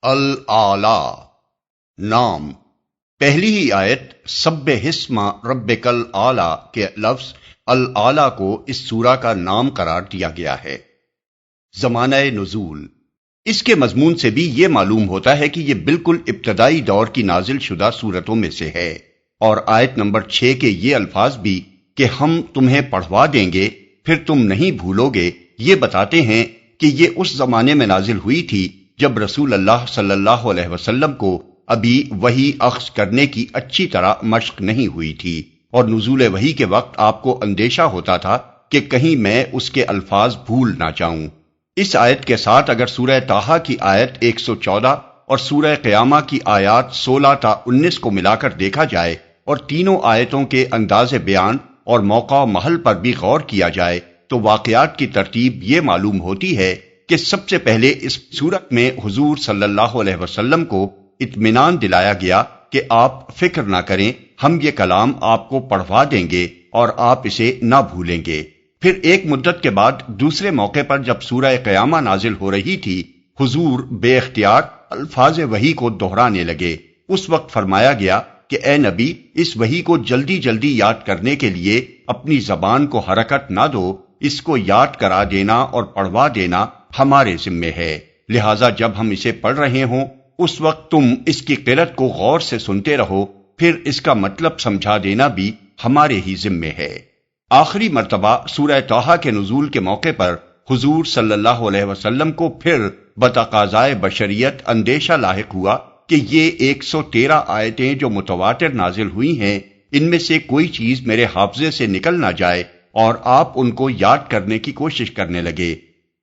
الاعلیٰ نام۔ پہلی ہی آیت سبح اسم ربک الاعلیٰ کے لفظ الاعلیٰ کو اس سورہ کا نام قرار دیا گیا ہے۔ زمانہ نزول، اس کے مضمون سے بھی یہ معلوم ہوتا ہے کہ یہ بالکل ابتدائی دور کی نازل شدہ سورتوں میں سے ہے، اور آیت نمبر 6 کے یہ الفاظ بھی کہ ہم تمہیں پڑھوا دیں گے پھر تم نہیں بھولو گے، یہ بتاتے ہیں کہ یہ اس زمانے میں نازل ہوئی تھی جب رسول اللہ صلی اللہ علیہ وسلم کو ابھی وحی اخذ کرنے کی اچھی طرح مشق نہیں ہوئی تھی، اور نزول وحی کے وقت آپ کو اندیشہ ہوتا تھا کہ کہیں میں اس کے الفاظ بھول نہ جاؤں۔ اس آیت کے ساتھ اگر سورہ طٰہٰ کی آیت 114 اور سورہ قیامہ کی آیات 16 تا 19 کو ملا کر دیکھا جائے اور تینوں آیتوں کے انداز بیان اور موقع و محل پر بھی غور کیا جائے تو واقعات کی ترتیب یہ معلوم ہوتی ہے کہ سب سے پہلے اس سورت میں حضور صلی اللہ علیہ وسلم کو اطمینان دلایا گیا کہ آپ فکر نہ کریں، ہم یہ کلام آپ کو پڑھوا دیں گے اور آپ اسے نہ بھولیں گے۔ پھر ایک مدت کے بعد دوسرے موقع پر جب سورہ قیامہ نازل ہو رہی تھی، حضور بے اختیار الفاظ وحی کو دہرانے لگے۔ اس وقت فرمایا گیا کہ اے نبی، اس وحی کو جلدی جلدی یاد کرنے کے لیے اپنی زبان کو حرکت نہ دو، اس کو یاد کرا دینا اور پڑھوا دینا ہمارے ذمے ہے، لہٰذا جب ہم اسے پڑھ رہے ہوں اس وقت تم اس کی قرأت کو غور سے سنتے رہو، پھر اس کا مطلب سمجھا دینا بھی ہمارے ہی ذمے ہے۔ آخری مرتبہ سورہ طٰہٰ کے نزول کے موقع پر حضور صلی اللہ علیہ وسلم کو پھر بتقاضائے بشریت اندیشہ لاحق ہوا کہ یہ 113 آیتیں جو متواتر نازل ہوئی ہیں، ان میں سے کوئی چیز میرے حافظے سے نکل نہ جائے، اور آپ ان کو یاد کرنے کی کوشش کرنے لگے۔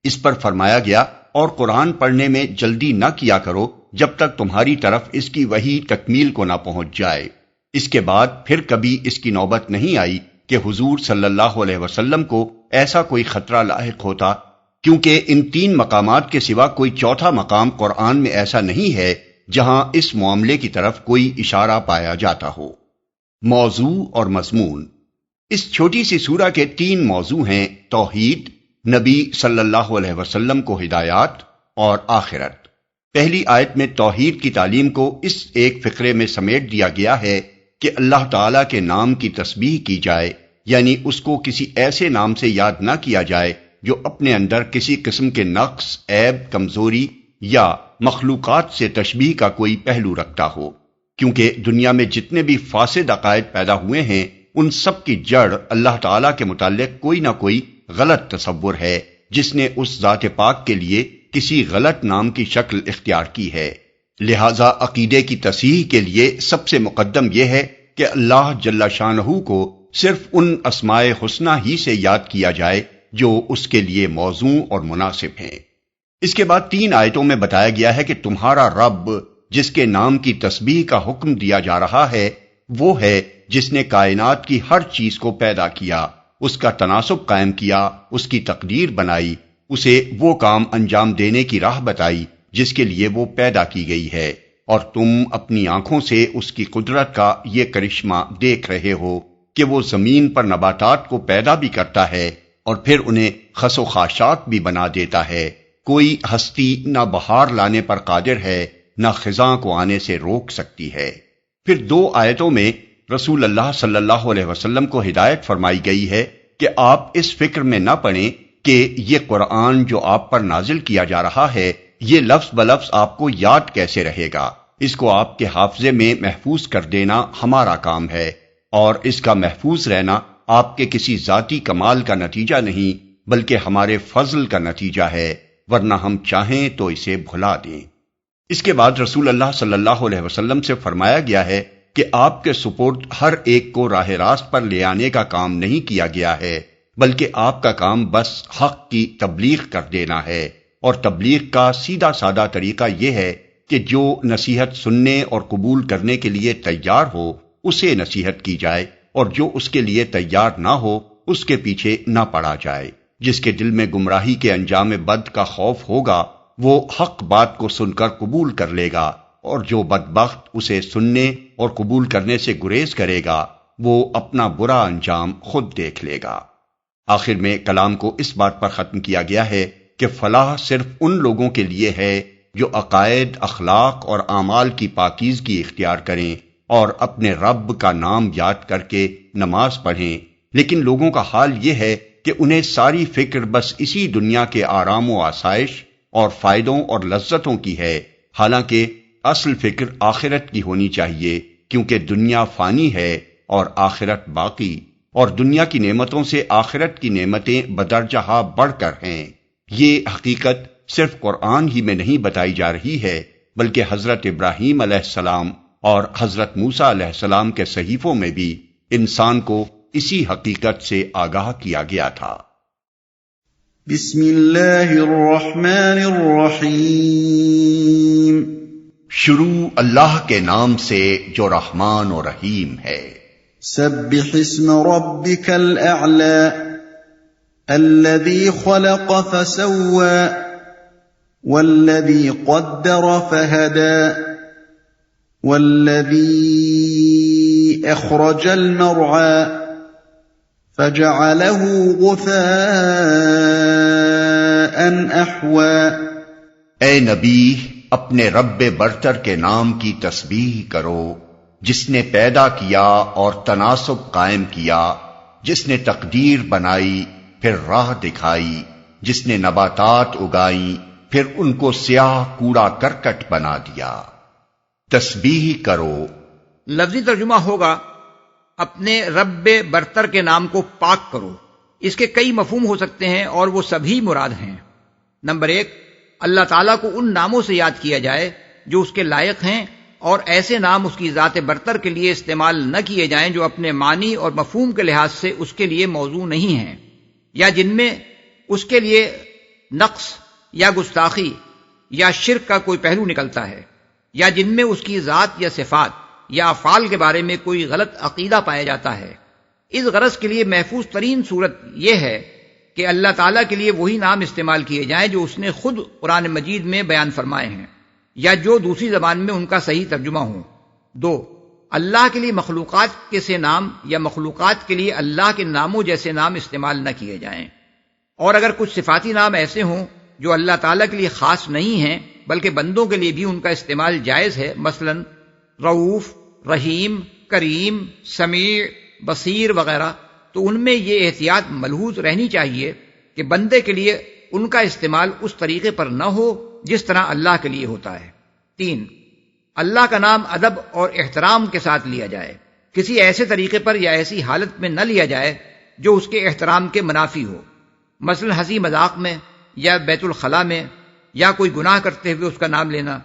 اس پر فرمایا گیا، اور قرآن پڑھنے میں جلدی نہ کیا کرو جب تک تمہاری طرف اس کی وحی تکمیل کو نہ پہنچ جائے۔ اس کے بعد پھر کبھی اس کی نوبت نہیں آئی کہ حضور صلی اللہ علیہ وسلم کو ایسا کوئی خطرہ لاحق ہوتا، کیونکہ ان 3 مقامات کے سوا کوئی چوتھا مقام قرآن میں ایسا نہیں ہے جہاں اس معاملے کی طرف کوئی اشارہ پایا جاتا ہو۔ موضوع اور مضمون، اس چھوٹی سی سورہ کے 3 موضوع ہیں: توحید، نبی صلی اللہ علیہ وسلم کو ہدایات، اور آخرت۔ پہلی آیت میں توحید کی تعلیم کو اس ایک فقرے میں سمیٹ دیا گیا ہے کہ اللہ تعالیٰ کے نام کی تسبیح کی جائے، یعنی اس کو کسی ایسے نام سے یاد نہ کیا جائے جو اپنے اندر کسی قسم کے نقص، عیب، کمزوری یا مخلوقات سے تشبیہ کا کوئی پہلو رکھتا ہو، کیونکہ دنیا میں جتنے بھی فاسد عقائد پیدا ہوئے ہیں ان سب کی جڑ اللہ تعالیٰ کے متعلق کوئی نہ کوئی غلط تصور ہے، جس نے اس ذات پاک کے لیے کسی غلط نام کی شکل اختیار کی ہے۔ لہذا عقیدے کی تصحیح کے لیے سب سے مقدم یہ ہے کہ اللہ جل شانہ کو صرف ان اسماء حسنی ہی سے یاد کیا جائے جو اس کے لیے موزوں اور مناسب ہیں۔ اس کے بعد 3 آیتوں میں بتایا گیا ہے کہ تمہارا رب جس کے نام کی تسبیح کا حکم دیا جا رہا ہے وہ ہے جس نے کائنات کی ہر چیز کو پیدا کیا، اس کا تناسب قائم کیا، اس کی تقدیر بنائی، اسے وہ کام انجام دینے کی راہ بتائی جس کے لیے وہ پیدا کی گئی ہے، اور تم اپنی آنکھوں سے اس کی قدرت کا یہ کرشمہ دیکھ رہے ہو کہ وہ زمین پر نباتات کو پیدا بھی کرتا ہے اور پھر انہیں خس و خاشاک بھی بنا دیتا ہے۔ کوئی ہستی نہ بہار لانے پر قادر ہے، نہ خزاں کو آنے سے روک سکتی ہے۔ پھر 2 آیتوں میں رسول اللہ صلی اللہ علیہ وسلم کو ہدایت فرمائی گئی ہے کہ آپ اس فکر میں نہ پڑیں کہ یہ قرآن جو آپ پر نازل کیا جا رہا ہے یہ لفظ بلفظ آپ کو یاد کیسے رہے گا، اس کو آپ کے حافظے میں محفوظ کر دینا ہمارا کام ہے، اور اس کا محفوظ رہنا آپ کے کسی ذاتی کمال کا نتیجہ نہیں بلکہ ہمارے فضل کا نتیجہ ہے، ورنہ ہم چاہیں تو اسے بھلا دیں۔ اس کے بعد رسول اللہ صلی اللہ علیہ وسلم سے فرمایا گیا ہے کہ آپ کے سپرد ہر ایک کو راہ راست پر لے آنے کا کام نہیں کیا گیا ہے، بلکہ آپ کا کام بس حق کی تبلیغ کر دینا ہے، اور تبلیغ کا سیدھا سادہ طریقہ یہ ہے کہ جو نصیحت سننے اور قبول کرنے کے لیے تیار ہو اسے نصیحت کی جائے، اور جو اس کے لیے تیار نہ ہو اس کے پیچھے نہ پڑا جائے۔ جس کے دل میں گمراہی کے انجام بد کا خوف ہوگا وہ حق بات کو سن کر قبول کر لے گا، اور جو بدبخت اسے سننے اور قبول کرنے سے گریز کرے گا وہ اپنا برا انجام خود دیکھ لے گا۔ آخر میں کلام کو اس بات پر ختم کیا گیا ہے کہ فلاح صرف ان لوگوں کے لیے ہے جو عقائد، اخلاق اور اعمال کی پاکیزگی اختیار کریں اور اپنے رب کا نام یاد کر کے نماز پڑھیں، لیکن لوگوں کا حال یہ ہے کہ انہیں ساری فکر بس اسی دنیا کے آرام و آسائش اور فائدوں اور لذتوں کی ہے، حالانکہ اصل فکر آخرت کی ہونی چاہیے، کیونکہ دنیا فانی ہے اور آخرت باقی، اور دنیا کی نعمتوں سے آخرت کی نعمتیں بدرجہ بڑھ کر ہیں۔ یہ حقیقت صرف قرآن ہی میں نہیں بتائی جا رہی ہے، بلکہ حضرت ابراہیم علیہ السلام اور حضرت موسیٰ علیہ السلام کے صحیفوں میں بھی انسان کو اسی حقیقت سے آگاہ کیا گیا تھا۔ بسم اللہ الرحمن الرحیم۔ شروع اللہ کے نام سے جو رحمان و رحیم ہے۔ سبح اسم ربک الاعلی الذی خلق فسوى والذی قدر فہدى والذی اخرج المرعى فجعله غثاء احوى۔ اے نبی، اپنے رب برتر کے نام کی تسبیح کرو، جس نے پیدا کیا اور تناسب قائم کیا، جس نے تقدیر بنائی پھر راہ دکھائی، جس نے نباتات اگائیں پھر ان کو سیاہ کوڑا کرکٹ بنا دیا۔ تسبیح کرو لفظی ترجمہ ہوگا اپنے رب برتر کے نام کو پاک کرو۔ اس کے کئی مفہوم ہو سکتے ہیں اور وہ سبھی مراد ہیں۔ نمبر 1، اللہ تعالیٰ کو ان ناموں سے یاد کیا جائے جو اس کے لائق ہیں، اور ایسے نام اس کی ذات برتر کے لیے استعمال نہ کیے جائیں جو اپنے معنی اور مفہوم کے لحاظ سے اس کے لیے موضوع نہیں ہیں، یا جن میں اس کے لیے نقص یا گستاخی یا شرک کا کوئی پہلو نکلتا ہے، یا جن میں اس کی ذات یا صفات یا افعال کے بارے میں کوئی غلط عقیدہ پایا جاتا ہے۔ اس غرض کے لیے محفوظ ترین صورت یہ ہے کہ اللہ تعالیٰ کے لیے وہی نام استعمال کیے جائیں جو اس نے خود قرآن مجید میں بیان فرمائے ہیں، یا جو دوسری زبان میں ان کا صحیح ترجمہ ہوں۔ 2، اللہ کے لیے مخلوقات کے سے نام یا مخلوقات کے لیے اللہ کے ناموں جیسے نام استعمال نہ کیے جائیں، اور اگر کچھ صفاتی نام ایسے ہوں جو اللہ تعالیٰ کے لیے خاص نہیں ہیں بلکہ بندوں کے لیے بھی ان کا استعمال جائز ہے، مثلا رؤوف، رحیم، کریم، سمیع، بصیر وغیرہ، تو ان میں یہ احتیاط ملحوظ رہنی چاہیے کہ بندے کے لیے ان کا استعمال اس طریقے پر نہ ہو جس طرح اللہ کے لیے ہوتا ہے۔ 3، اللہ کا نام ادب اور احترام کے ساتھ لیا جائے، کسی ایسے طریقے پر یا ایسی حالت میں نہ لیا جائے جو اس کے احترام کے منافی ہو، مثلا ہنسی مذاق میں یا بیت الخلاء میں، یا کوئی گناہ کرتے ہوئے اس کا نام لینا،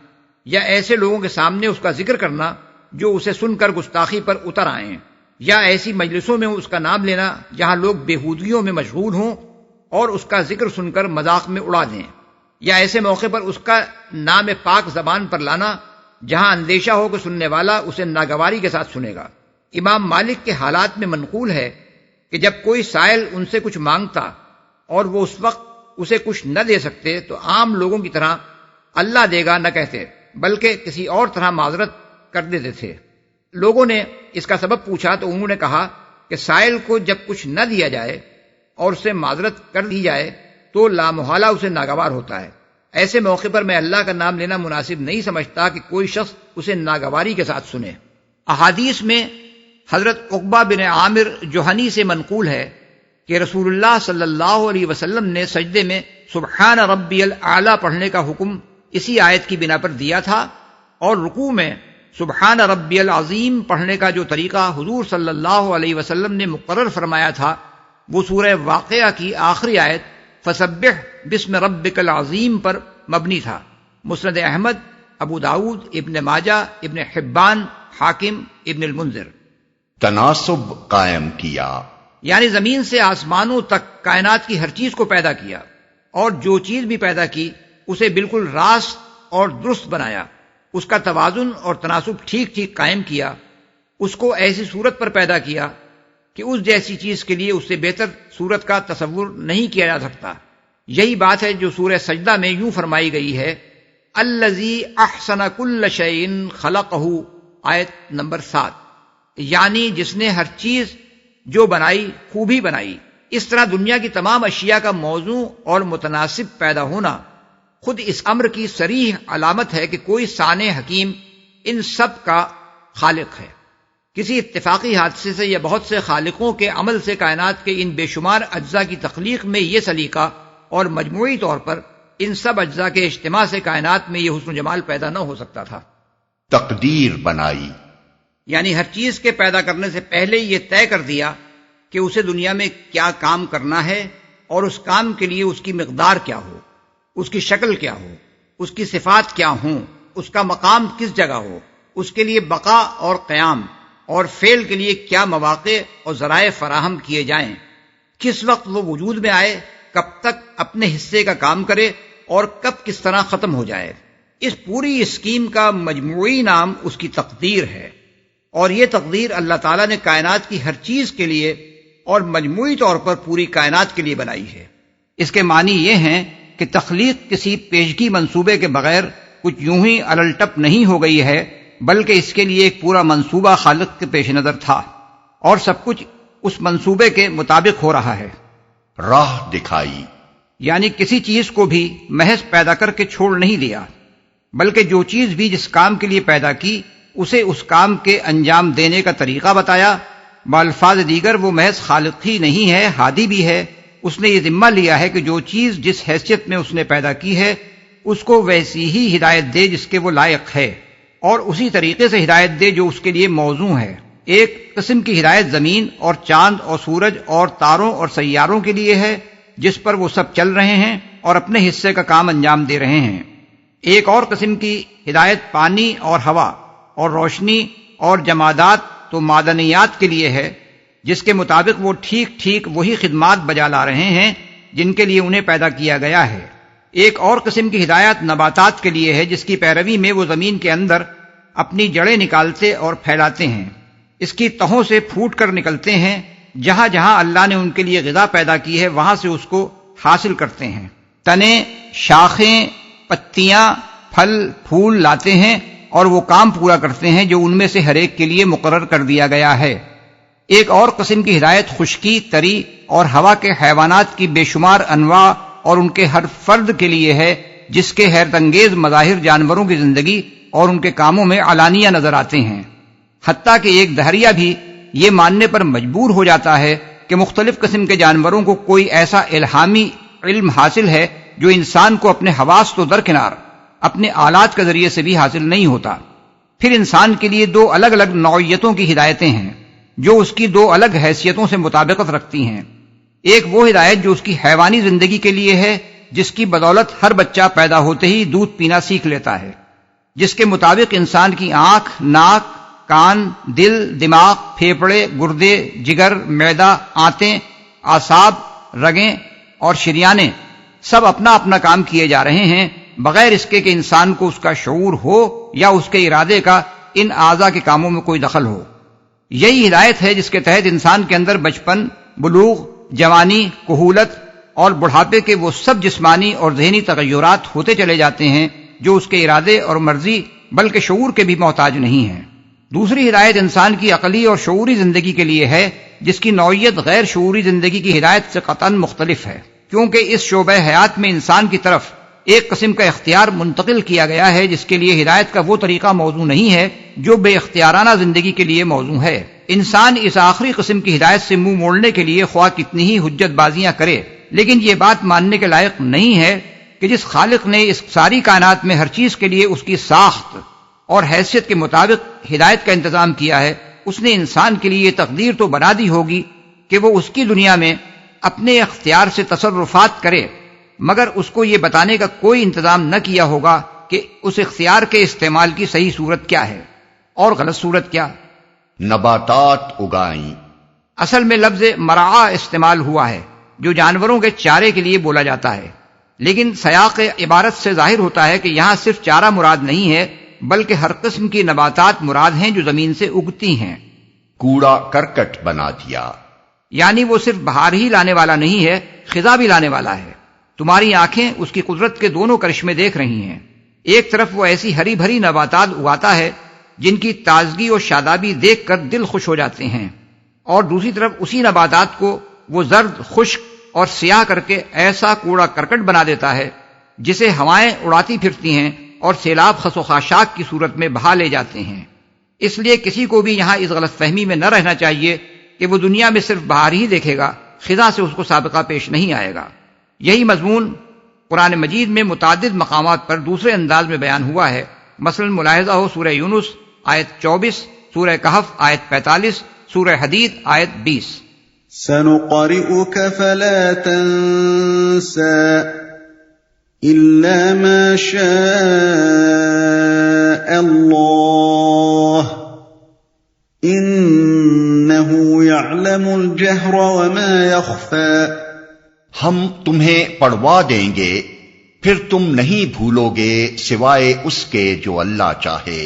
یا ایسے لوگوں کے سامنے اس کا ذکر کرنا جو اسے سن کر گستاخی پر اتر آئیں، یا ایسی مجلسوں میں اس کا نام لینا جہاں لوگ بےہودگیوں میں مشغول ہوں اور اس کا ذکر سن کر مذاق میں اڑا دیں، یا ایسے موقع پر اس کا نام پاک زبان پر لانا جہاں اندیشہ ہو کہ سننے والا اسے ناگواری کے ساتھ سنے گا۔ امام مالک کے حالات میں منقول ہے کہ جب کوئی سائل ان سے کچھ مانگتا اور وہ اس وقت اسے کچھ نہ دے سکتے تو عام لوگوں کی طرح اللہ دے گا نہ کہتے، بلکہ کسی اور طرح معذرت کر دیتے تھے۔ لوگوں نے اس کا سبب پوچھا تو انہوں نے کہا کہ سائل کو جب کچھ نہ دیا جائے اور اسے معذرت کر دی جائے تو لامحالہ اسے ناگوار ہوتا ہے۔ ایسے موقع پر میں اللہ کا نام لینا مناسب نہیں سمجھتا کہ کوئی شخص اسے ناگواری کے ساتھ سنے۔ احادیث میں حضرت عقبہ بن عامر جوہنی سے منقول ہے کہ رسول اللہ صلی اللہ علیہ وسلم نے سجدے میں سبحان ربی الاعلی پڑھنے کا حکم اسی آیت کی بنا پر دیا تھا، اور رکوع میں سبحان ربی العظیم پڑھنے کا جو طریقہ حضور صلی اللہ علیہ وسلم نے مقرر فرمایا تھا وہ سورہ واقعہ کی آخری آیت فسبح بسم ربک العظیم پر مبنی تھا۔ مسند احمد، ابو داؤد، ابن ماجہ، ابن حبان، حاکم، ابن المنذر۔ تناسب قائم کیا، یعنی زمین سے آسمانوں تک کائنات کی ہر چیز کو پیدا کیا، اور جو چیز بھی پیدا کی اسے بالکل راست اور درست بنایا، اس کا توازن اور تناسب ٹھیک ٹھیک قائم کیا، اس کو ایسی صورت پر پیدا کیا کہ اس جیسی چیز کے لیے اس سے بہتر صورت کا تصور نہیں کیا جا سکتا۔ یہی بات ہے جو سورہ سجدہ میں یوں فرمائی گئی ہے الذی احسن کل شیء خلقہ، آیت نمبر 7، یعنی جس نے ہر چیز جو بنائی خوبی بنائی۔ اس طرح دنیا کی تمام اشیاء کا موضوع اور متناسب پیدا ہونا خود اس امر کی صریح علامت ہے کہ کوئی صانع حکیم ان سب کا خالق ہے۔ کسی اتفاقی حادثے سے یا بہت سے خالقوں کے عمل سے کائنات کے ان بے شمار اجزاء کی تخلیق میں یہ سلیقہ اور مجموعی طور پر ان سب اجزاء کے اجتماع سے کائنات میں یہ حسن و جمال پیدا نہ ہو سکتا تھا۔ تقدیر بنائی، یعنی ہر چیز کے پیدا کرنے سے پہلے یہ طے کر دیا کہ اسے دنیا میں کیا کام کرنا ہے اور اس کام کے لیے اس کی مقدار کیا ہو، اس کی شکل کیا ہو، اس کی صفات کیا ہوں، اس کا مقام کس جگہ ہو، اس کے لیے بقا اور قیام اور فعل کے لیے کیا مواقع اور ذرائع فراہم کیے جائیں، کس وقت وہ وجود میں آئے، کب تک اپنے حصے کا کام کرے اور کب کس طرح ختم ہو جائے۔ اس پوری اسکیم کا مجموعی نام اس کی تقدیر ہے، اور یہ تقدیر اللہ تعالیٰ نے کائنات کی ہر چیز کے لیے اور مجموعی طور پر پوری کائنات کے لیے بنائی ہے۔ اس کے معنی یہ ہیں کہ تخلیق کسی پیشگی منصوبے کے بغیر کچھ یوں ہی الٹپ نہیں ہو گئی ہے، بلکہ اس کے لیے ایک پورا منصوبہ خالق کے پیش نظر تھا، اور سب کچھ اس منصوبے کے مطابق ہو رہا ہے۔ راہ دکھائی، یعنی کسی چیز کو بھی محض پیدا کر کے چھوڑ نہیں دیا، بلکہ جو چیز بھی جس کام کے لیے پیدا کی اسے اس کام کے انجام دینے کا طریقہ بتایا۔ بالفاظ دیگر وہ محض خالق ہی نہیں ہے، ہادی بھی ہے۔ اس نے یہ ذمہ لیا ہے کہ جو چیز جس حیثیت میں اس نے پیدا کی ہے اس کو ویسی ہی ہدایت دے جس کے وہ لائق ہے، اور اسی طریقے سے ہدایت دے جو اس کے لیے موزوں ہے۔ ایک قسم کی ہدایت زمین اور چاند اور سورج اور تاروں اور سیاروں کے لیے ہے جس پر وہ سب چل رہے ہیں اور اپنے حصے کا کام انجام دے رہے ہیں۔ ایک اور قسم کی ہدایت پانی اور ہوا اور روشنی اور جمادات تو معدنیات کے لیے ہے، جس کے مطابق وہ ٹھیک ٹھیک وہی خدمات بجا لا رہے ہیں جن کے لیے انہیں پیدا کیا گیا ہے۔ ایک اور قسم کی ہدایت نباتات کے لیے ہے، جس کی پیروی میں وہ زمین کے اندر اپنی جڑیں نکالتے اور پھیلاتے ہیں، اس کی تہوں سے پھوٹ کر نکلتے ہیں، جہاں جہاں اللہ نے ان کے لیے غذا پیدا کی ہے وہاں سے اس کو حاصل کرتے ہیں۔ تنے، شاخیں، پتیاں، پھل، پھول لاتے ہیں اور وہ کام پورا کرتے ہیں جو ان میں سے ہر ایک کے لیے مقرر کر دیا گیا ہے۔ ایک اور قسم کی ہدایت خشکی، تری اور ہوا کے حیوانات کی بے شمار انواع اور ان کے ہر فرد کے لیے ہے، جس کے حیرت انگیز مظاہر جانوروں کی زندگی اور ان کے کاموں میں علانیہ نظر آتے ہیں، حتیٰ کہ ایک دہریہ بھی یہ ماننے پر مجبور ہو جاتا ہے کہ مختلف قسم کے جانوروں کو کوئی ایسا الہامی علم حاصل ہے جو انسان کو اپنے حواس تو درکنار اپنے آلات کے ذریعے سے بھی حاصل نہیں ہوتا۔ پھر انسان کے لیے دو الگ الگ نوعیتوں کی ہدایتیں ہیں جو اس کی دو الگ حیثیتوں سے مطابقت رکھتی ہیں۔ ایک وہ ہدایت جو اس کی حیوانی زندگی کے لیے ہے، جس کی بدولت ہر بچہ پیدا ہوتے ہی دودھ پینا سیکھ لیتا ہے، جس کے مطابق انسان کی آنکھ، ناک، کان، دل، دماغ، پھیپھڑے، گردے، جگر، معدہ، آنتیں، اعصاب، رگیں اور شریانیں سب اپنا اپنا کام کیے جا رہے ہیں، بغیر اس کے کہ انسان کو اس کا شعور ہو یا اس کے ارادے کا ان اعضاء کے کاموں میں کوئی دخل ہو۔ یہی ہدایت ہے جس کے تحت انسان کے اندر بچپن، بلوغ، جوانی، کہولت اور بڑھاپے کے وہ سب جسمانی اور ذہنی تغیرات ہوتے چلے جاتے ہیں جو اس کے ارادے اور مرضی بلکہ شعور کے بھی محتاج نہیں ہیں۔ دوسری ہدایت انسان کی عقلی اور شعوری زندگی کے لیے ہے، جس کی نوعیت غیر شعوری زندگی کی ہدایت سے قطعاً مختلف ہے، کیونکہ اس شعبہ حیات میں انسان کی طرف ایک قسم کا اختیار منتقل کیا گیا ہے جس کے لیے ہدایت کا وہ طریقہ موضوع نہیں ہے جو بے اختیارانہ زندگی کے لیے موضوع ہے۔ انسان اس آخری قسم کی ہدایت سے منہ موڑنے کے لیے خواہ کتنی ہی حجت بازیاں کرے، لیکن یہ بات ماننے کے لائق نہیں ہے کہ جس خالق نے اس ساری کائنات میں ہر چیز کے لیے اس کی ساخت اور حیثیت کے مطابق ہدایت کا انتظام کیا ہے، اس نے انسان کے لیے یہ تقدیر تو بنا دی ہوگی کہ وہ اس کی دنیا میں اپنے اختیار سے تصرفات کرے، مگر اس کو یہ بتانے کا کوئی انتظام نہ کیا ہوگا کہ اس اختیار کے استعمال کی صحیح صورت کیا ہے اور غلط صورت کیا۔ نباتات اگائیں، اصل میں لفظ مرعا استعمال ہوا ہے جو جانوروں کے چارے کے لیے بولا جاتا ہے، لیکن سیاق عبارت سے ظاہر ہوتا ہے کہ یہاں صرف چارہ مراد نہیں ہے بلکہ ہر قسم کی نباتات مراد ہیں جو زمین سے اگتی ہیں۔ کوڑا کرکٹ بنا دیا، یعنی وہ صرف بہار ہی لانے والا نہیں ہے، خزاں بھی لانے والا ہے۔ تمہاری آنکھیں اس کی قدرت کے دونوں کرشمے دیکھ رہی ہیں۔ ایک طرف وہ ایسی ہری بھری نباتات اگاتا ہے جن کی تازگی اور شادابی دیکھ کر دل خوش ہو جاتے ہیں، اور دوسری طرف اسی نباتات کو وہ زرد، خشک اور سیاہ کر کے ایسا کوڑا کرکٹ بنا دیتا ہے جسے ہوائیں اڑاتی پھرتی ہیں اور سیلاب خس و خاشاک کی صورت میں بہا لے جاتے ہیں۔ اس لیے کسی کو بھی یہاں اس غلط فہمی میں نہ رہنا چاہیے کہ وہ دنیا میں صرف بہار ہی دیکھے گا، خزاں سے اس کو سابقہ پیش نہیں آئے گا۔ یہی مضمون قرآن مجید میں متعدد مقامات پر دوسرے انداز میں بیان ہوا ہے۔ مثلا ملاحظہ ہو سورہ یونس آیت 24، سورہ کہف آیت 45، سورہ حدید آیت 20۔ سنقرئك فلا تنسى إلا ما شاء الله إنه يعلم الجهر وما يخفى۔ ہم تمہیں پڑھوا دیں گے، پھر تم نہیں بھولو گے سوائے اس کے جو اللہ چاہے،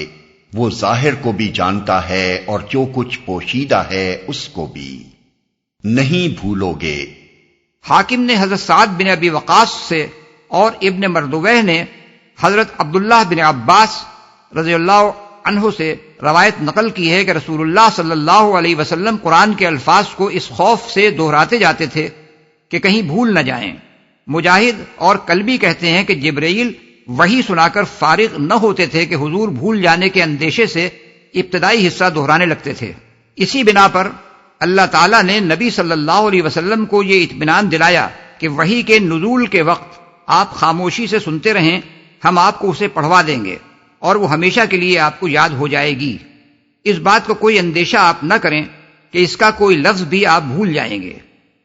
وہ ظاہر کو بھی جانتا ہے اور جو کچھ پوشیدہ ہے اس کو بھی نہیں بھولو گے۔ حاکم نے حضرت سعد بن ابی وقاص سے اور ابن مردویہ نے حضرت عبداللہ بن عباس رضی اللہ عنہ سے روایت نقل کی ہے کہ رسول اللہ صلی اللہ علیہ وسلم قرآن کے الفاظ کو اس خوف سے دہراتے جاتے تھے کہ کہیں بھول نہ جائیں۔ مجاہد اور کلبی کہتے ہیں کہ جبرائیل وحی سنا کر فارغ نہ ہوتے تھے کہ حضور بھول جانے کے اندیشے سے ابتدائی حصہ دہرانے لگتے تھے۔ اسی بنا پر اللہ تعالیٰ نے نبی صلی اللہ علیہ وسلم کو یہ اطمینان دلایا کہ وحی کے نزول کے وقت آپ خاموشی سے سنتے رہیں، ہم آپ کو اسے پڑھوا دیں گے اور وہ ہمیشہ کے لیے آپ کو یاد ہو جائے گی۔ اس بات کا کوئی اندیشہ آپ نہ کریں کہ اس کا کوئی لفظ بھی آپ بھول جائیں گے۔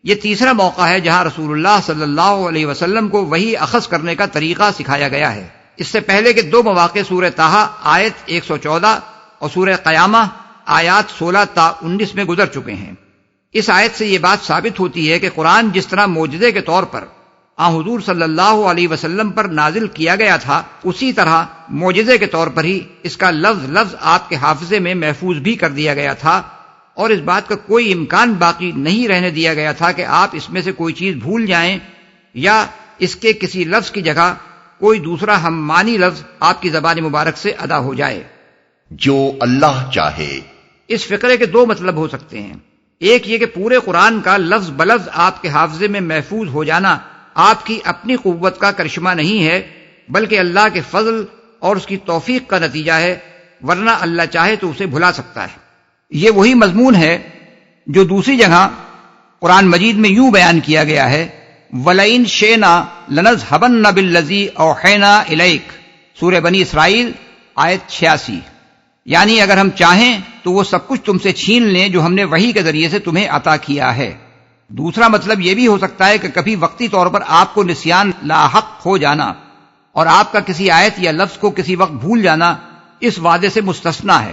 یہ تیسرا موقع ہے جہاں رسول اللہ صلی اللہ علیہ وسلم کو وحی اخذ کرنے کا طریقہ سکھایا گیا ہے۔ اس سے پہلے کے دو مواقع سورہ طٰہٰ آیت 114 اور سورہ قیامہ آیات 16 تا 19 میں گزر چکے ہیں۔ اس آیت سے یہ بات ثابت ہوتی ہے کہ قرآن جس طرح معجزے کے طور پر حضور صلی اللہ علیہ وسلم پر نازل کیا گیا تھا، اسی طرح معجزے کے طور پر ہی اس کا لفظ لفظ آپ کے حافظے میں محفوظ بھی کر دیا گیا تھا، اور اس بات کا کوئی امکان باقی نہیں رہنے دیا گیا تھا کہ آپ اس میں سے کوئی چیز بھول جائیں یا اس کے کسی لفظ کی جگہ کوئی دوسرا ہم معنی لفظ آپ کی زبان مبارک سے ادا ہو جائے۔ جو اللہ چاہے۔ اس فقرے کے دو مطلب ہو سکتے ہیں۔ ایک یہ کہ پورے قرآن کا لفظ بلفظ آپ کے حافظے میں محفوظ ہو جانا آپ کی اپنی قوت کا کرشمہ نہیں ہے، بلکہ اللہ کے فضل اور اس کی توفیق کا نتیجہ ہے، ورنہ اللہ چاہے تو اسے بھلا سکتا ہے۔ یہ وہی مضمون ہے جو دوسری جگہ قرآن مجید میں یوں بیان کیا گیا ہے، وَلَئِن شِئْنَا لَنَذْهَبَنَّ بِالَّذِي أَوْحَيْنَا إِلَيْكَ، سورہ بنی اسرائیل آیت 86۔ یعنی اگر ہم چاہیں تو وہ سب کچھ تم سے چھین لیں جو ہم نے وحی کے ذریعے سے تمہیں عطا کیا ہے۔ دوسرا مطلب یہ بھی ہو سکتا ہے کہ کبھی وقتی طور پر آپ کو نسیان لاحق ہو جانا اور آپ کا کسی آیت یا لفظ کو کسی وقت بھول جانا اس وعدے سے مستثنا ہے۔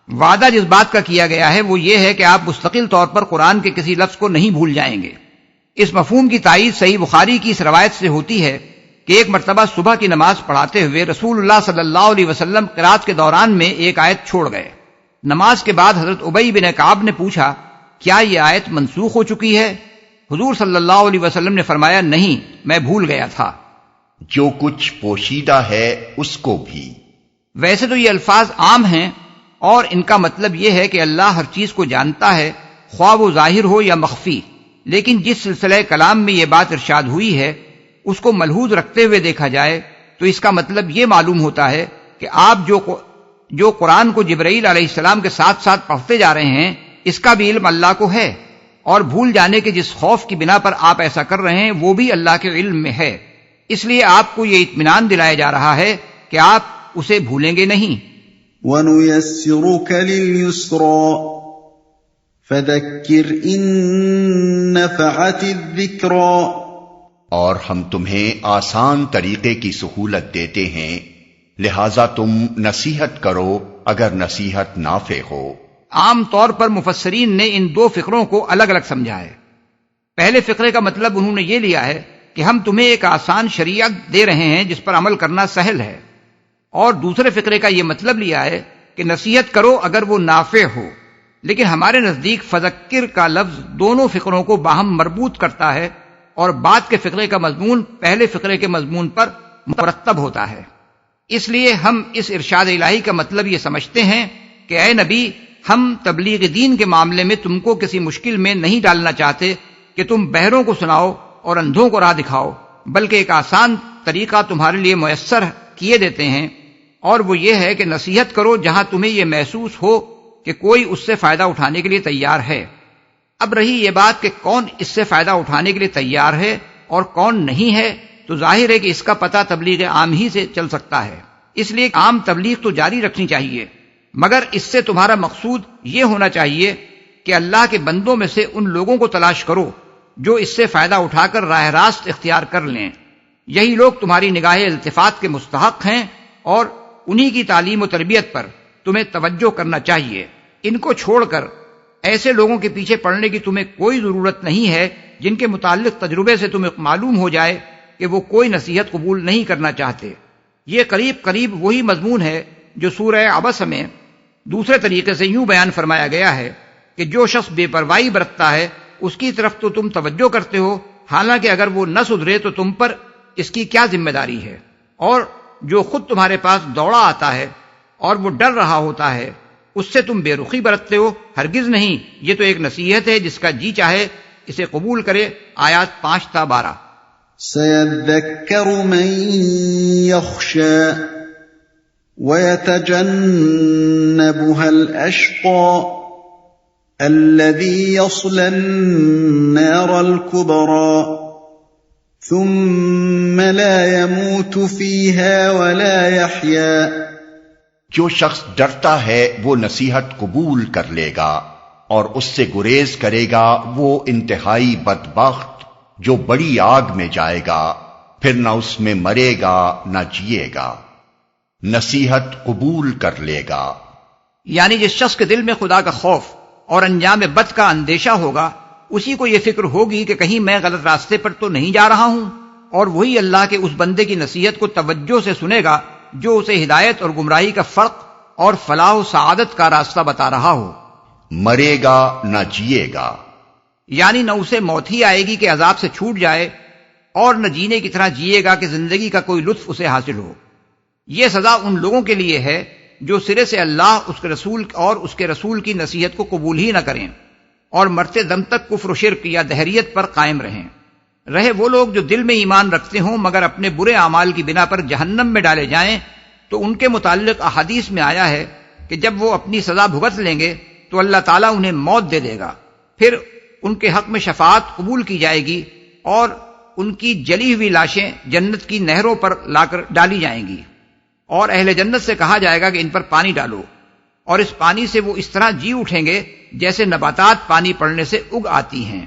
وعدہ جس بات کا کیا گیا ہے وہ یہ ہے کہ آپ مستقل طور پر قرآن کے کسی لفظ کو نہیں بھول جائیں گے۔ اس مفہوم کی تائید صحیح بخاری کی اس روایت سے ہوتی ہے کہ ایک مرتبہ صبح کی نماز پڑھاتے ہوئے رسول اللہ صلی اللہ علیہ وسلم قرات کے دوران میں ایک آیت چھوڑ گئے۔ نماز کے بعد حضرت ابی بن کعب نے پوچھا، کیا یہ آیت منسوخ ہو چکی ہے؟ حضور صلی اللہ علیہ وسلم نے فرمایا، نہیں، میں بھول گیا تھا۔ جو کچھ پوشیدہ ہے اس کو بھی۔ ویسے تو یہ الفاظ عام ہیں اور ان کا مطلب یہ ہے کہ اللہ ہر چیز کو جانتا ہے، خواہ وہ ظاہر ہو یا مخفی، لیکن جس سلسلہ کلام میں یہ بات ارشاد ہوئی ہے اس کو ملحوظ رکھتے ہوئے دیکھا جائے تو اس کا مطلب یہ معلوم ہوتا ہے کہ آپ جو قرآن کو جبرائیل علیہ السلام کے ساتھ ساتھ پڑھتے جا رہے ہیں اس کا بھی علم اللہ کو ہے، اور بھول جانے کے جس خوف کی بنا پر آپ ایسا کر رہے ہیں وہ بھی اللہ کے علم میں ہے۔ اس لیے آپ کو یہ اطمینان دلایا جا رہا ہے کہ آپ اسے بھولیں گے نہیں۔ وَنُيَسِّرُكَ لِلْيُسْرَىٰ فَذَكِّرْ إِن نَّفَعَتِ الذِّكْرَىٰ، اور ہم تمہیں آسان طریقے کی سہولت دیتے ہیں، لہذا تم نصیحت کرو اگر نصیحت نافع ہو۔ عام طور پر مفسرین نے ان دو فقروں کو الگ الگ سمجھا ہے۔ پہلے فقرے کا مطلب انہوں نے یہ لیا ہے کہ ہم تمہیں ایک آسان شریعت دے رہے ہیں جس پر عمل کرنا سہل ہے، اور دوسرے فقرے کا یہ مطلب لیا ہے کہ نصیحت کرو اگر وہ نافع ہو۔ لیکن ہمارے نزدیک فذکر کا لفظ دونوں فقروں کو باہم مربوط کرتا ہے اور بعد کے فقرے کا مضمون پہلے فقرے کے مضمون پر مرتب ہوتا ہے۔ اس لیے ہم اس ارشاد الہی کا مطلب یہ سمجھتے ہیں کہ اے نبی، ہم تبلیغ دین کے معاملے میں تم کو کسی مشکل میں نہیں ڈالنا چاہتے کہ تم بہروں کو سناؤ اور اندھوں کو راہ دکھاؤ، بلکہ ایک آسان طریقہ تمہارے لیے میسر کیے دیتے ہیں، اور وہ یہ ہے کہ نصیحت کرو جہاں تمہیں یہ محسوس ہو کہ کوئی اس سے فائدہ اٹھانے کے لیے تیار ہے۔ اب رہی یہ بات کہ کون اس سے فائدہ اٹھانے کے لیے تیار ہے اور کون نہیں ہے، تو ظاہر ہے کہ اس کا پتہ تبلیغ عام ہی سے چل سکتا ہے۔ اس لیے عام تبلیغ تو جاری رکھنی چاہیے، مگر اس سے تمہارا مقصود یہ ہونا چاہیے کہ اللہ کے بندوں میں سے ان لوگوں کو تلاش کرو جو اس سے فائدہ اٹھا کر راہ راست اختیار کر لیں۔ یہی لوگ تمہاری نگاہ التفات کے مستحق ہیں، اور انہی کی تعلیم و تربیت پر تمہیں توجہ کرنا چاہیے۔ ان کو چھوڑ کر ایسے لوگوں کے پیچھے پڑنے کی تمہیں کوئی ضرورت نہیں ہے جن کے متعلق تجربے سے تمہیں معلوم ہو جائے کہ وہ کوئی نصیحت قبول نہیں کرنا چاہتے۔ یہ قریب قریب وہی مضمون ہے جو سورہ عبس میں دوسرے طریقے سے یوں بیان فرمایا گیا ہے کہ جو شخص بے پرواہی برتتا ہے اس کی طرف تو تم توجہ کرتے ہو، حالانکہ اگر وہ نہ سدھرے تو تم پر اس کی کیا ذمہ داری ہے؟ اور جو خود تمہارے پاس دوڑا آتا ہے اور وہ ڈر رہا ہوتا ہے، اس سے تم بے رخی برتتے ہو؟ ہرگز نہیں، یہ تو ایک نصیحت ہے، جس کا جی چاہے اسے قبول کرے۔ آیات 5 تا 12۔ سيذكر من يخشى ويتجنبها الأشقى الذي يصلى النار الكبرى ثم لا يموت فيها ولا يحيا۔ جو شخص ڈرتا ہے وہ نصیحت قبول کر لے گا، اور اس سے گریز کرے گا وہ انتہائی بدبخت جو بڑی آگ میں جائے گا، پھر نہ اس میں مرے گا نہ جیے گا۔ نصیحت قبول کر لے گا یعنی جس شخص کے دل میں خدا کا خوف اور انجام بد کا اندیشہ ہوگا، اسی کو یہ فکر ہوگی کہ کہیں میں غلط راستے پر تو نہیں جا رہا ہوں، اور وہی اللہ کے اس بندے کی نصیحت کو توجہ سے سنے گا جو اسے ہدایت اور گمراہی کا فرق اور فلاح و سعادت کا راستہ بتا رہا ہو۔ مرے گا نہ جیے گا، یعنی نہ اسے موت ہی آئے گی کہ عذاب سے چھوٹ جائے، اور نہ جینے کی طرح جیے گا کہ زندگی کا کوئی لطف اسے حاصل ہو۔ یہ سزا ان لوگوں کے لیے ہے جو سرے سے اللہ اس کے رسول اور اس کے رسول کی نصیحت کو قبول ہی نہ کریں، اور مرتے دم تک کفر و شرک یا دہریت پر قائم رہیں۔ رہے وہ لوگ جو دل میں ایمان رکھتے ہوں مگر اپنے برے اعمال کی بنا پر جہنم میں ڈالے جائیں، تو ان کے متعلق احادیث میں آیا ہے کہ جب وہ اپنی سزا بھگت لیں گے تو اللہ تعالیٰ انہیں موت دے دے گا، پھر ان کے حق میں شفاعت قبول کی جائے گی، اور ان کی جلی ہوئی لاشیں جنت کی نہروں پر لا کر ڈالی جائیں گی، اور اہل جنت سے کہا جائے گا کہ ان پر پانی ڈالو، اور اس پانی سے وہ اس طرح جی اٹھیں گے جیسے نباتات پانی پڑنے سے اگ آتی ہیں۔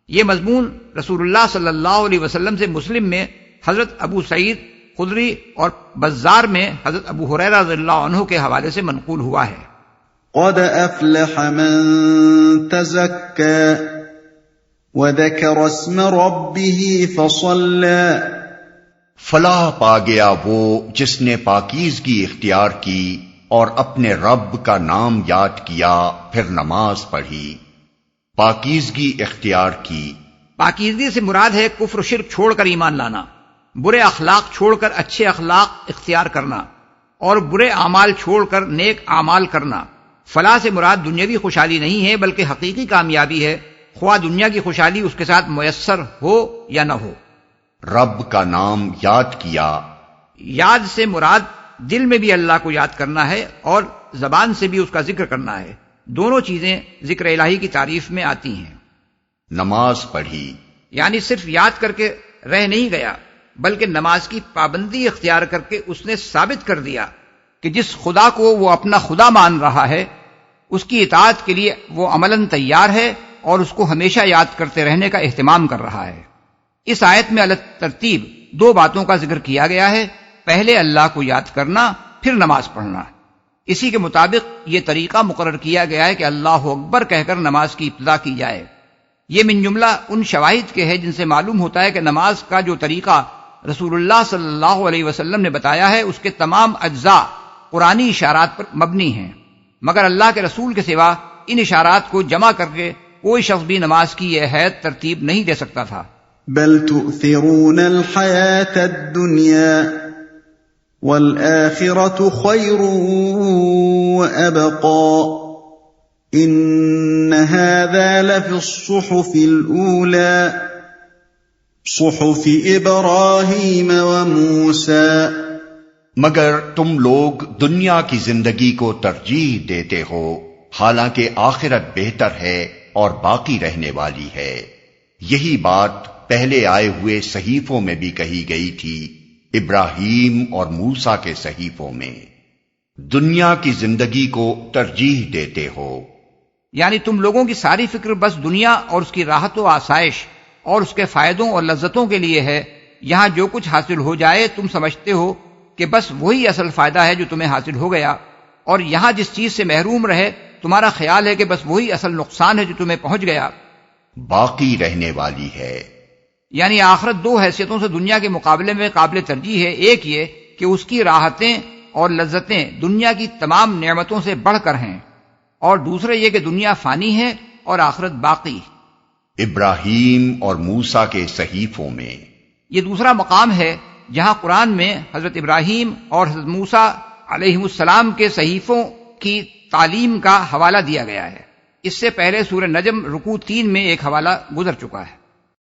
یہ مضمون رسول اللہ صلی اللہ علیہ وسلم سے مسلم میں حضرت ابو سعید خدری اور بزار میں حضرت ابو ہریرہ رضی اللہ عنہ کے حوالے سے منقول ہوا ہے۔ قد افلح من تزكى وذكر اسم ربه فصلى۔ فلاح پا گیا وہ جس نے پاکیزگی اختیار کی اور اپنے رب کا نام یاد کیا پھر نماز پڑھی۔ پاکیزگی اختیار کی، پاکیزگی سے مراد ہے کفر و شرک چھوڑ کر ایمان لانا، برے اخلاق چھوڑ کر اچھے اخلاق اختیار کرنا، اور برے اعمال چھوڑ کر نیک اعمال کرنا۔ فلاح سے مراد دنیاوی خوشحالی نہیں ہے بلکہ حقیقی کامیابی ہے، خواہ دنیا کی خوشحالی اس کے ساتھ میسر ہو یا نہ ہو۔ رب کا نام یاد کیا، یاد سے مراد دل میں بھی اللہ کو یاد کرنا ہے اور زبان سے بھی اس کا ذکر کرنا ہے، دونوں چیزیں ذکر الہی کی تعریف میں آتی ہیں۔ نماز پڑھی، یعنی صرف یاد کر کے رہ نہیں گیا بلکہ نماز کی پابندی اختیار کر کے اس نے ثابت کر دیا کہ جس خدا کو وہ اپنا خدا مان رہا ہے اس کی اطاعت کے لیے وہ عملاً تیار ہے اور اس کو ہمیشہ یاد کرتے رہنے کا اہتمام کر رہا ہے۔ اس آیت میں علی ترتیب دو باتوں کا ذکر کیا گیا ہے، پہلے اللہ کو یاد کرنا، پھر نماز پڑھنا۔ اسی کے مطابق یہ طریقہ مقرر کیا گیا ہے کہ اللہ اکبر کہہ کر نماز کی ابتدا کی جائے۔ یہ من جملہ ان شواہد کے ہے جن سے معلوم ہوتا ہے کہ نماز کا جو طریقہ رسول اللہ صلی اللہ علیہ وسلم نے بتایا ہے اس کے تمام اجزاء قرآنی اشارات پر مبنی ہیں، مگر اللہ کے رسول کے سوا ان اشارات کو جمع کر کے کوئی شخص بھی نماز کی یہ حید ترتیب نہیں دے سکتا تھا۔ بل تؤثرون الحیاة الدنیا والآخرة خیر وأبقى ان هذا لفی الصحف الأولى صحف ابراہیم وموسیٰ، مگر تم لوگ دنیا کی زندگی کو ترجیح دیتے ہو، حالانکہ آخرت بہتر ہے اور باقی رہنے والی ہے۔ یہی بات پہلے آئے ہوئے صحیفوں میں بھی کہی گئی تھی، ابراہیم اور موسیٰ کے صحیفوں میں۔ دنیا کی زندگی کو ترجیح دیتے ہو، یعنی تم لوگوں کی ساری فکر بس دنیا اور اس کی راحت و آسائش اور اس کے فائدوں اور لذتوں کے لیے ہے۔ یہاں جو کچھ حاصل ہو جائے تم سمجھتے ہو کہ بس وہی اصل فائدہ ہے جو تمہیں حاصل ہو گیا، اور یہاں جس چیز سے محروم رہے تمہارا خیال ہے کہ بس وہی اصل نقصان ہے جو تمہیں پہنچ گیا۔ باقی رہنے والی ہے، یعنی آخرت دو حیثیتوں سے دنیا کے مقابلے میں قابل ترجیح ہے۔ ایک یہ کہ اس کی راحتیں اور لذتیں دنیا کی تمام نعمتوں سے بڑھ کر ہیں، اور دوسرے یہ کہ دنیا فانی ہے اور آخرت باقی۔ ابراہیم اور موسیٰ کے صحیفوں میں، یہ دوسرا مقام ہے جہاں قرآن میں حضرت ابراہیم اور حضرت موسیٰ علیہ السلام کے صحیفوں کی تعلیم کا حوالہ دیا گیا ہے۔ اس سے پہلے سورہ نجم رکوع 3 میں ایک حوالہ گزر چکا ہے۔